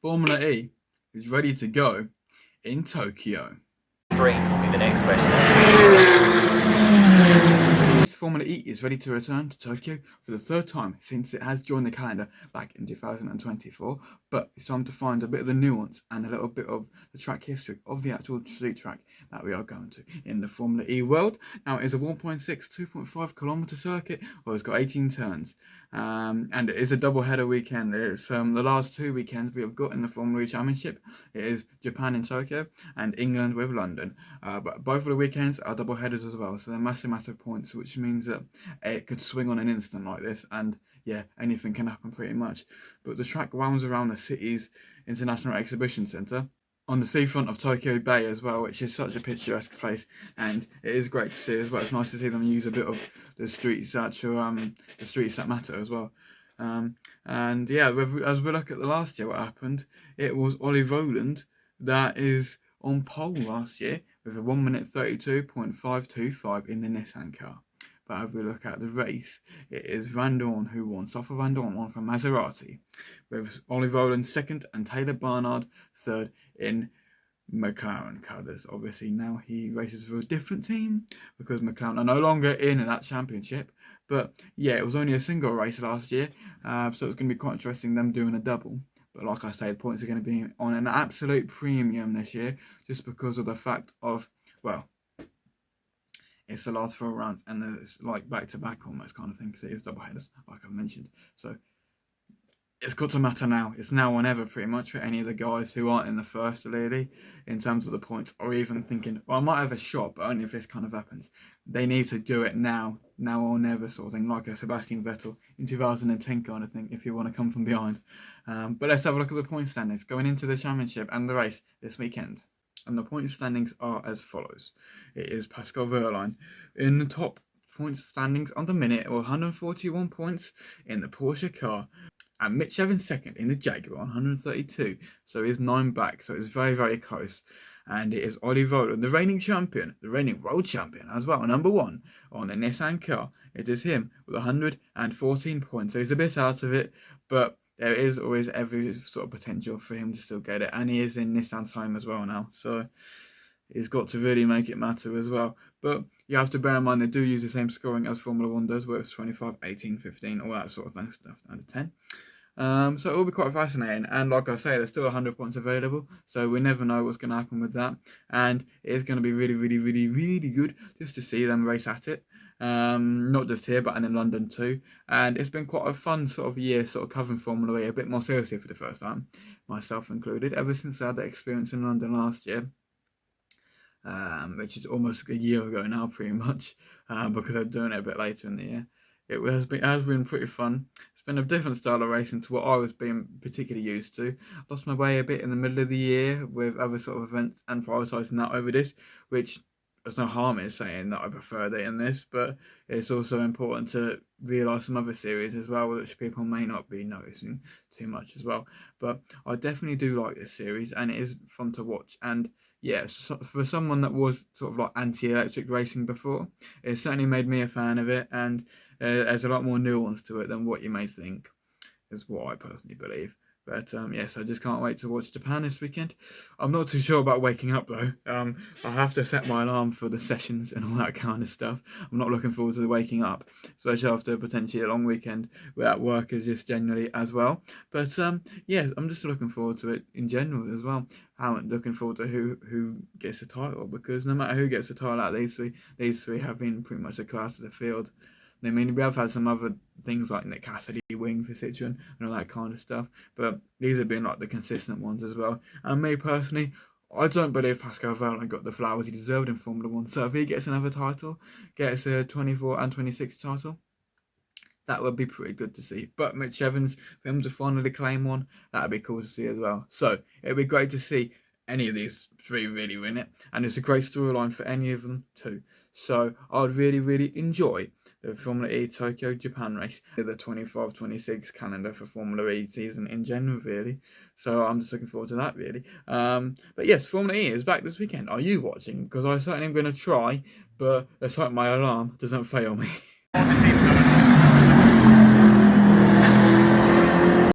Formula E is ready to go in Tokyo. Green will be the next question. Formula E is ready to return to Tokyo for the third time since it has joined the calendar back in 2024, but it's time to find a bit of the nuance and a little bit of the track history of the actual street track that we are going to in the Formula E world. Now, it is a 1.6, 2.5 kilometre circuit, well, it's got 18 turns, and it is a double header weekend. It's the last two weekends we have got in the Formula E Championship. It is Japan in Tokyo and England with London, but both of the weekends are double headers as well, so they're massive points, which means that it could swing on an instant like this, and yeah, anything can happen pretty much. But the track wounds around the city's International Exhibition Centre on the seafront of Tokyo Bay as well, which is such a picturesque place, and it is great to see as well. It's nice to see them use a bit of the streets that matter as well. And yeah, as we look at the last year, what happened, it was Ollie Rowland that is on pole last year with a 1 minute 32.525 in the Nissan car. But if we look at the race, it is Van Dorn who won. Stoffel Vandoorne won from Maserati, with Ollie Rowland second and Taylor Barnard third in McLaren colours. Obviously now he races for a different team because McLaren are no longer in that championship. But yeah, it was only a single race last year, so it's going to be quite interesting them doing a double. But like I say, the points are going to be on an absolute premium this year, just because of the fact of, well, it's the last 4 rounds and it's like back-to-back almost kind of thing, because it is double headers, like I've mentioned. So it's got to matter now. It's now or never pretty much for any of the guys who aren't in the first really, in terms of the points, or even thinking, well, I might have a shot, but only if this kind of happens. They need to do it now or never sort of thing, like a Sebastian Vettel in 2010 kind of thing, if you want to come from behind. But let's have a look at the point standings going into the championship and the race this weekend. And the point standings are as follows. It is Pascal Wehrlein in the top points standings on the minute, or 141 points in the Porsche car. And Mitch Evans second in the Jaguar, 132. So he's 9 back. So it's very close. And it is Ollie Rowland, the reigning champion, the reigning world champion as well, number 1 on the Nissan car. It is him with 114 points. So he's a bit out of it, but there is always every sort of potential for him to still get it. And he is in Nissan's home as well now. So he's got to really make it matter as well. But you have to bear in mind they do use the same scoring as Formula 1 does, where it's 25, 18, 15, all that sort of thing, stuff under 10. So it will be quite fascinating, and like I say, there's still 100 points available, so we never know what's going to happen with that, and it is going to be really good just to see them race at it, not just here but in London too. And it's been quite a fun sort of year, sort of covering Formula E a bit more seriously for the first time, myself included, ever since I had that experience in London last year. Which is almost a year ago now, pretty much, because I'm doing it a bit later in the year. It has been pretty fun. It's been a different style of racing to what I was being particularly used to. Lost my way a bit in the middle of the year with other sort of events and prioritising that over this, which there's no harm in saying that I preferred it in this, but it's also important to realise some other series as well, which people may not be noticing too much as well. But I definitely do like this series, and it is fun to watch. And yeah, for someone that was sort of like anti-electric racing before, it certainly made me a fan of it, and there's a lot more nuance to it than what you may think, is what I personally believe. But yes, I just can't wait to watch Japan this weekend. I'm not too sure about waking up though. I have to set my alarm for the sessions and all that kind of stuff. I'm not looking forward to waking up, especially after potentially a long weekend without work is just generally as well. But yeah, I'm just looking forward to it in general as well. I'm looking forward to who gets the title, because no matter who gets the title out of these three have been pretty much the class of the field. I mean, we have had some other things like Nick Cassidy winning for Citroen and all that kind of stuff, but these have been like the consistent ones as well. And me personally, I don't believe Pascal Wehrlein got the flowers he deserved in Formula 1. So if he gets another title, gets a 24 and 26 title, that would be pretty good to see. But Mitch Evans, for him to finally claim one, that would be cool to see as well. So it would be great to see any of these three really win it, and it's a great storyline for any of them too. So I would really enjoy the Formula E Tokyo Japan race, the 25-26 calendar for Formula E season in general, really. So I'm just looking forward to that, really. But yes, Formula E is back this weekend. Are you watching? Because I certainly am going to try, but let's hope my alarm doesn't fail me.